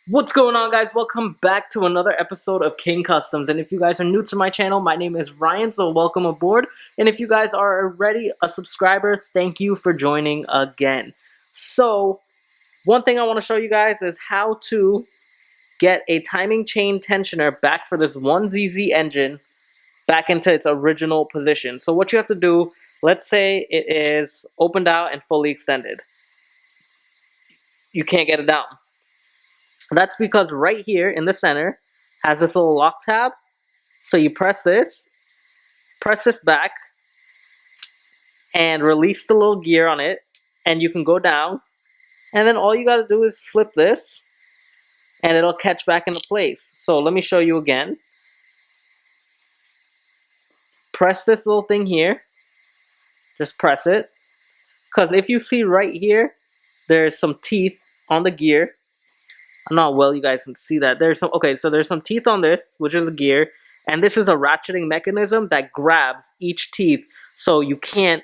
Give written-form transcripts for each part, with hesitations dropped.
What's going on, guys? Welcome back to another episode of King Customs. And if you guys are new to my channel, my name is Ryan, so welcome aboard. And if you guys are already a subscriber, thank you for joining again. So, one thing I want to show you guys is how to get a timing chain tensioner back for this 1zz engine back into its original position. So what you have to do, let's say it is opened out and fully extended. You can't get it down. That's because right here in the center has this little lock tab. So you press this back, and release the little gear on it, and you can go down. And then all you got to do is flip this, and it'll catch back into place. So let me show you again. Press this little thing here. Just press it. Because if you see right here, there's some teeth on the gear. I'm not well, you guys can see that. There's some teeth on this, which is the gear, and this is a ratcheting mechanism that grabs each teeth, so you can't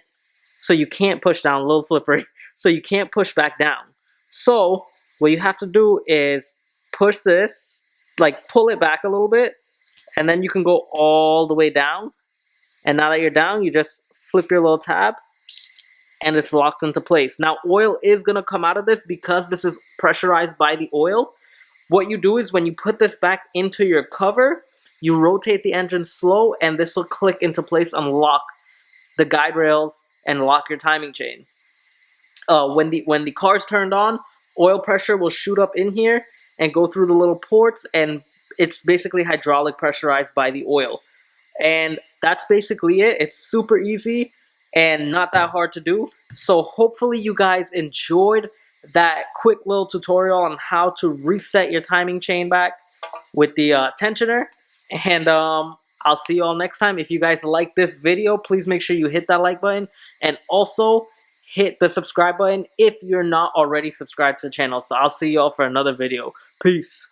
push down, a little slippery, so you can't push back down. So what you have to do is push this, like pull it back a little bit, and then you can go all the way down. And now that you're down, you just flip your little tab, and it's locked into place. Now, oil is going to come out of this because this is pressurized by the oil. What you do is when you put this back into your cover, you rotate the engine slow, and this will click into place, unlock the guide rails, and lock your timing chain. When the car's turned on, oil pressure will shoot up in here and go through the little ports, and it's basically hydraulic pressurized by the oil. And that's basically it. It's super easy and not that hard to do. So hopefully you guys enjoyed that quick little tutorial on how to reset your timing chain back with the tensioner. And I'll see you all next time. If you guys like this video, please make sure you hit that like button, and also hit the subscribe button if you're not already subscribed to the channel. So I'll see you all for another video. Peace.